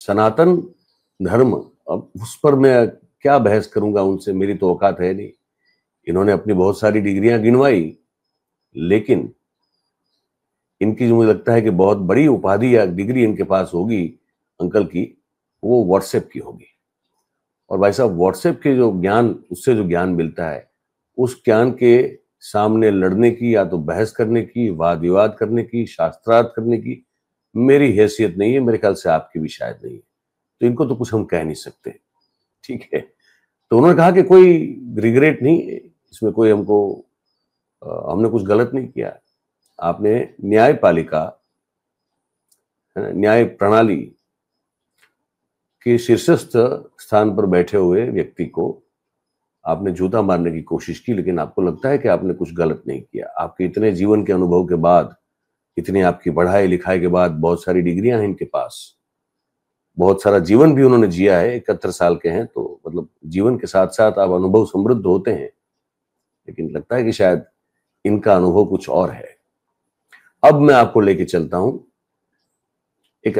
सनातन धर्म, अब उस पर मैं क्या बहस करूंगा उनसे, मेरी तो औकात है नहीं। इन्होंने अपनी बहुत सारी डिग्रियां गिनवाई, लेकिन इनकी जो मुझे लगता है कि बहुत बड़ी उपाधि या डिग्री इनके पास होगी अंकल की, वो व्हाट्सएप की होगी। और भाई साहब, व्हाट्सएप के जो ज्ञान, उससे जो ज्ञान मिलता है, उस ज्ञान के सामने लड़ने की, या तो बहस करने की, वाद विवाद करने की, शास्त्रार्थ करने की मेरी हैसियत नहीं है। मेरे ख्याल से आपकी भी शायद नहीं है। तो इनको तो कुछ हम कह नहीं सकते, ठीक है। तो उन्होंने कहा कि कोई रिग्रेट नहीं है इसमें, कोई हमको हमने कुछ गलत नहीं किया। आपने न्यायपालिका, न्याय प्रणाली के शीर्षस्थ स्थान पर बैठे हुए व्यक्ति को आपने जूता मारने की कोशिश की, लेकिन आपको लगता है कि आपने कुछ गलत नहीं किया। आपके इतने जीवन के अनुभव के बाद, इतनी आपकी पढ़ाई लिखाई के बाद, बहुत सारी डिग्रियां हैं इनके पास, बहुत सारा जीवन भी उन्होंने जिया है, 71 साल के हैं, तो मतलब जीवन के साथ साथ आप अनुभव समृद्ध होते हैं। लेकिन लगता है कि शायद इनका अनुभव कुछ और है। अब मैं आपको लेके चलता हूं, एक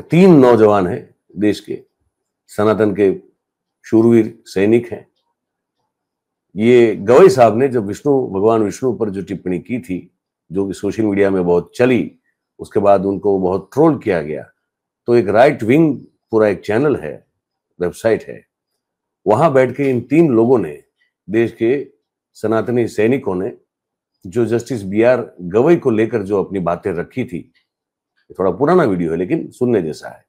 3 नौजवान है देश के, सनातन के शूरवीर सैनिक हैं। ये गवई साहब ने जब भगवान विष्णु पर जो टिप्पणी की थी, जो कि सोशल मीडिया में बहुत चली, उसके बाद उनको बहुत ट्रोल किया गया। तो एक राइट विंग पूरा एक चैनल है, वेबसाइट है, वहां बैठ के इन 3 लोगों ने, देश के सनातनी सैनिकों ने, जो जस्टिस BR गवई को लेकर जो अपनी बातें रखी थी, थोड़ा पुराना वीडियो है लेकिन सुनने जैसा है,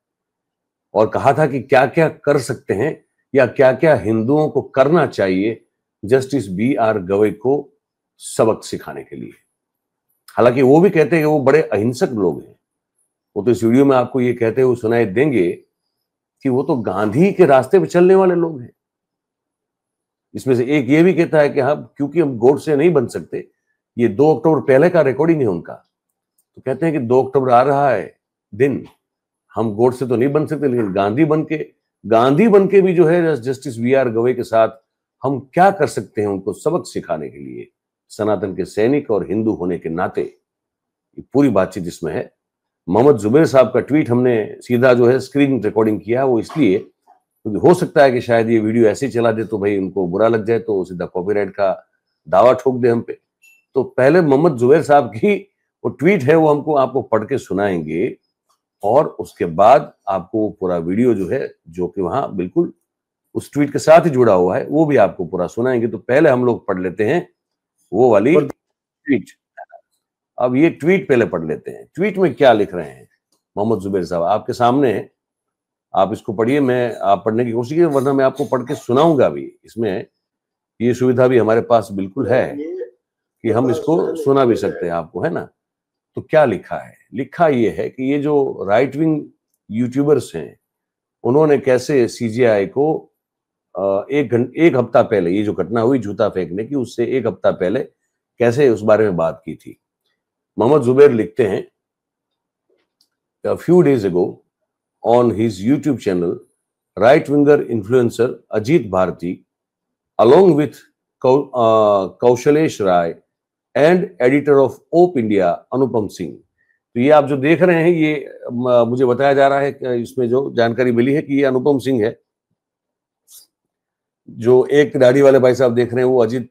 और कहा था कि क्या क्या कर सकते हैं या क्या क्या हिंदुओं को करना चाहिए जस्टिस BR गवई को सबक सिखाने के लिए। हालांकि वो भी कहते हैं कि वो बड़े अहिंसक लोग हैं। वो तो इस वीडियो में आपको ये कहते हुए सुनाई देंगे कि वो तो गांधी के रास्ते पे चलने वाले लोग हैं। इसमें से एक ये भी कहता है कि हाँ, क्योंकि हम गोडसे नहीं बन सकते, ये 2 अक्टूबर पहले का रिकॉर्डिंग है उनका, तो कहते हैं कि 2 अक्टूबर आ रहा है दिन, हम गोडसे तो नहीं बन सकते, लेकिन गांधी बन के भी जो है जस्टिस BR गवई के साथ हम क्या कर सकते हैं उनको सबक सिखाने के लिए, सनातन के सैनिक और हिंदू होने के नाते। ये पूरी बातचीत इसमें है। मोहम्मद जुबैर साहब का ट्वीट हमने सीधा जो है स्क्रीन रिकॉर्डिंग किया, वो इसलिए क्योंकि हो सकता है कि शायद ये वीडियो ऐसे ही चला दे तो भाई उनको बुरा लग जाए, तो सीधा कॉपीराइट का दावा ठोक दे हम पे। तो पहले मोहम्मद जुबैर साहब की वो ट्वीट है, वो हमको आपको पढ़ के सुनाएंगे, और उसके बाद आपको वो पूरा वीडियो जो है, जो कि वहां बिल्कुल उस ट्वीट के साथ ही जुड़ा हुआ है, वो भी आपको पूरा सुनाएंगे। तो पहले हम लोग पढ़ लेते हैं वो वाली ट्वीट। अब ये ट्वीट पहले पढ़ लेते हैं। ट्वीट में क्या लिख रहे हैं मोहम्मद जुबैर साहब, आपके सामने है, आप इसको पढ़िए। मैं आप पढ़ने की कोशिश कीजिए, वरना मैं आपको पढ़ के सुनाऊंगा भी। इसमें ये सुविधा भी हमारे पास बिल्कुल है कि हम इसको सुना भी सकते हैं आपको, है ना। तो क्या लिखा है? लिखा ये है कि ये जो राइट विंग यूट्यूबर्स हैं, उन्होंने कैसे CJI को एक हफ्ता पहले, ये जो घटना हुई जूता फेंकने की, उससे 1 हफ्ता पहले कैसे उस बारे में बात की थी। मोहम्मद जुबैर लिखते हैं, a few days ago on his YouTube channel, right-winger influencer Ajit Bharti, along with Kaushalesh Rai and editor of Ope India Anupam Singh। तो ये आप जो देख रहे हैं, ये मुझे बताया जा रहा है कि इसमें जो जानकारी मिली है कि ये अनुपम सिंह है। जो एक दाढ़ी वाले भाई साहब देख रहे हैं वो अजित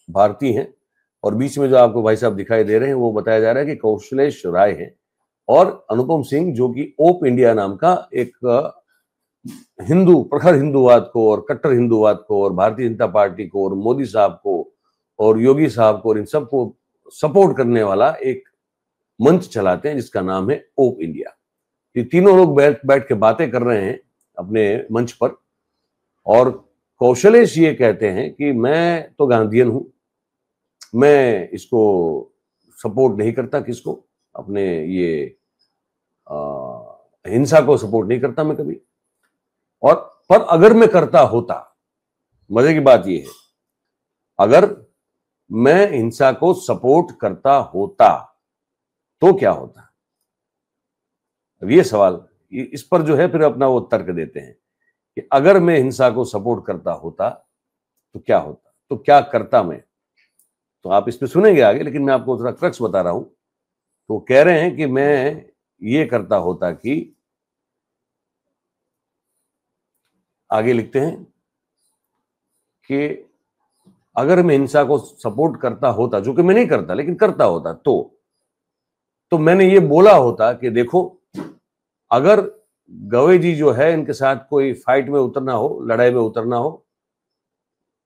भारती हैं, और बीच में जो आपको भाई साहब दिखाई दे रहे हैं वो बताया जा रहा है कि कौशलेश राय है, और अनुपम सिंह जो कि ओप इंडिया नाम का एक हिंदू, प्रखर हिंदूवाद को और कट्टर हिंदूवाद को और भारतीय जनता पार्टी को और मोदी साहब को और योगी साहब को और इन सबको सपोर्ट करने वाला एक मंच चलाते हैं जिसका नाम है ओप इंडिया। ये तीनों लोग बैठ के बातें कर रहे हैं अपने मंच पर, और कौशलेश ये कहते हैं कि मैं तो गांधीयन हूं, मैं इसको सपोर्ट नहीं करता, किसको, अपने ये हिंसा को सपोर्ट नहीं करता मैं कभी, और पर अगर मैं करता होता, मजे की बात ये है, अगर मैं हिंसा को सपोर्ट करता होता तो क्या होता। अब ये सवाल, इस पर जो है फिर अपना वो तर्क देते हैं कि अगर मैं हिंसा को सपोर्ट करता होता तो क्या होता, तो क्या करता मैं। तो आप इस पे सुनेंगे आगे, लेकिन मैं आपको थोड़ा क्रक्स बता रहा हूं। तो कह रहे हैं कि मैं ये करता होता कि आगे लिखते हैं कि अगर मैं हिंसा को सपोर्ट करता होता, जो कि मैं नहीं करता लेकिन करता होता, तो मैंने ये बोला होता कि देखो, अगर गवई जी जो है इनके साथ कोई फाइट में उतरना हो, लड़ाई में उतरना हो,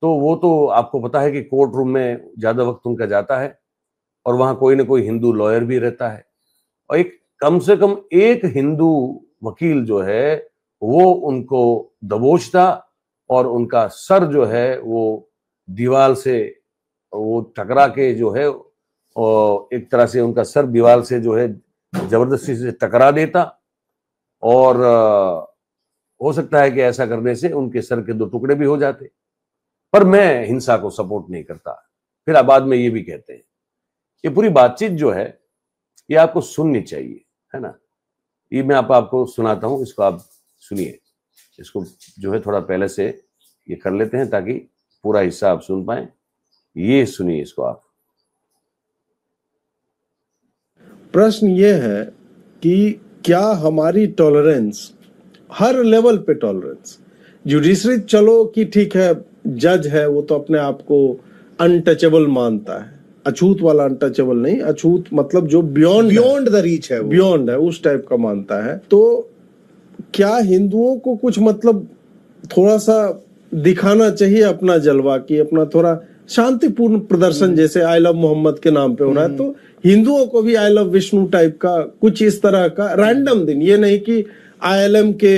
तो वो तो आपको पता है कि कोर्ट रूम में ज्यादा वक्त उनका जाता है और वहां कोई ना कोई हिंदू लॉयर भी रहता है, और एक कम से कम एक हिंदू वकील जो है वो उनको दबोचता और उनका सर जो है वो दीवार से वो टकरा के जो है, और एक तरह से उनका सर दीवार से जो है जबरदस्ती से टकरा देता, और हो सकता है कि ऐसा करने से उनके सर के 2 टुकड़े भी हो जाते। पर मैं हिंसा को सपोर्ट नहीं करता। फिर बाद में ये भी कहते हैं, ये पूरी बातचीत जो है ये आपको सुननी चाहिए, है ना। ये मैं आपको सुनाता हूं, इसको आप सुनिए। इसको जो है थोड़ा पहले से ये कर लेते हैं ताकि पूरा हिस्सा आप सुन पाए। ये सुनिए इसको आप। प्रश्न ये है कि क्या हमारी टॉलरेंस, हर लेवल पे टॉलरेंस, जुडिशरी चलो कि ठीक है, जज है वो तो अपने आप को अनटचेबल मानता है, अछूत वाला अनटचेबल नहीं, अछूत मतलब जो बियॉन्ड द रीच है, बियॉन्ड है, उस टाइप का मानता है। तो क्या हिंदुओं को कुछ मतलब थोड़ा सा दिखाना चाहिए अपना जलवा, कि अपना थोड़ा शांतिपूर्ण प्रदर्शन, जैसे आई लव मोहम्मद के नाम पे हो रहा है, तो हिंदुओं को भी आई लव विष्णु टाइप का कुछ इस तरह का रैंडम दिन, ये नहीं कि ILM के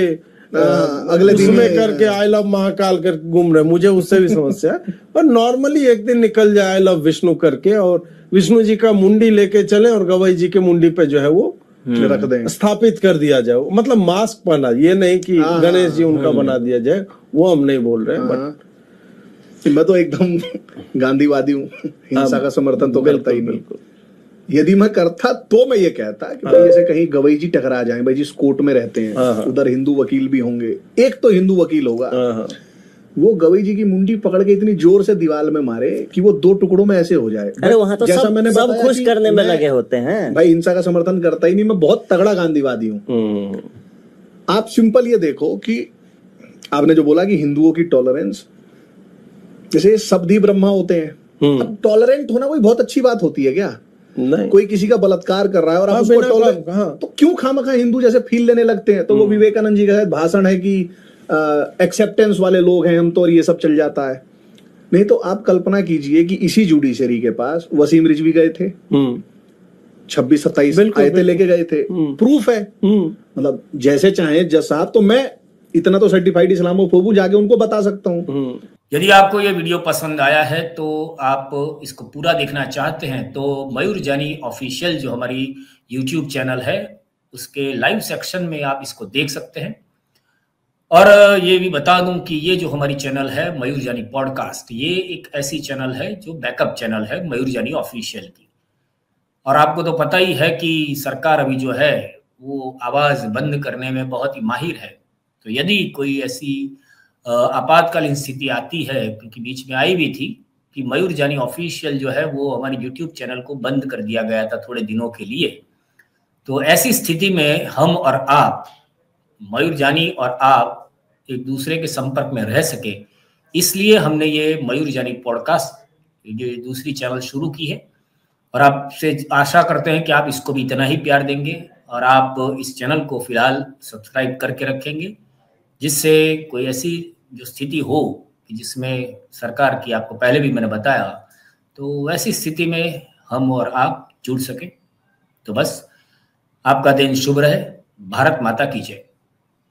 अगले दिन में करके आई लव महाकाल कर घूम रहे, मुझे उससे भी समस्या है। पर नॉर्मली एक दिन निकल जाए आई लव विष्णु करके, और विष्णु जी का मुंडी लेके चले और गवई जी के मुंडी पे जो है वो रख दें, स्थापित कर दिया जाए, मतलब मास्क पहना, ये नहीं कि गणेश जी उनका बना दिया जाए, वो हम नहीं बोल रहे हैं। बट मैं तो एकदम गांधीवादी हूँ, हिंसा का समर्थन तो करता ही नहीं। यदि मैं करता तो मैं ये कहता कि भाई जैसे कहीं गवई जी टकरा जाए, भाई जिस कोर्ट में रहते हैं उधर हिंदू वकील भी होंगे, एक तो हिंदू वकील होगा, वो गवई जी की मुंडी पकड़ के इतनी जोर से दीवार में मारे कि वो 2 टुकड़ों में ऐसे हो जाए। अरे वहां तो सब खुश करने में लगे होते हैं। भाई हिंसा का समर्थन करता ही नहीं, मैं बहुत तगड़ा गांधीवादी हूँ। आप सिंपल ये देखो कि आपने जो बोला कि हिंदुओं की टॉलरेंस, जैसे शब्दी ब्रह्मा होते हैं, अब टॉलरेंट होना कोई बहुत अच्छी बात होती है क्या? नहीं। कोई किसी का बलात्कार कर रहा है और आप उसको टॉलरेंट, तो क्यों खामखा हिंदू जैसे फील लेने लगते हैं? तो वो विवेकानंद जी का भाषण है कि एक्सेप्टेंस वाले लोग हैं हम तो, और ये सब चल जाता है। नहीं तो आप कल्पना कीजिए कि इसी जुडिशरी के पास वसीम रिजवी गए थे, 26-27 आयतें लेके गए थे, प्रूफ है, मतलब जैसे चाहे जज साहब, तो मैं इतना तो सर्टिफाइड इस्लामोफोबू जाके उनको बता सकता हूँ। यदि आपको ये वीडियो पसंद आया है तो आप इसको पूरा देखना चाहते हैं तो मयूर जानी ऑफिशियल जो हमारी YouTube चैनल है उसके लाइव सेक्शन में आप इसको देख सकते हैं। और ये भी बता दूं कि ये जो हमारी चैनल है मयूर जानी पॉडकास्ट, ये एक ऐसी चैनल है जो बैकअप चैनल है मयूर जानी ऑफिशियल की। और आपको तो पता ही है कि सरकार अभी जो है वो आवाज बंद करने में बहुत ही माहिर है। तो यदि कोई ऐसी आपातकालीन स्थिति आती है, क्योंकि बीच में आई भी थी कि मयूर जानी ऑफिशियल जो है वो हमारी YouTube चैनल को बंद कर दिया गया था थोड़े दिनों के लिए, तो ऐसी स्थिति में हम और आप, मयूर जानी और आप एक दूसरे के संपर्क में रह सके, इसलिए हमने ये मयूर जानी पॉडकास्ट जो दूसरी चैनल शुरू की है। और आपसे आशा करते हैं कि आप इसको भी इतना ही प्यार देंगे और आप इस चैनल को फिलहाल सब्सक्राइब करके रखेंगे, जिससे कोई ऐसी जो स्थिति हो कि जिसमें सरकार की, आपको पहले भी मैंने बताया, तो वैसी स्थिति में हम और आप जुड़ सके। तो बस आपका दिन शुभ रहे। भारत माता की जय।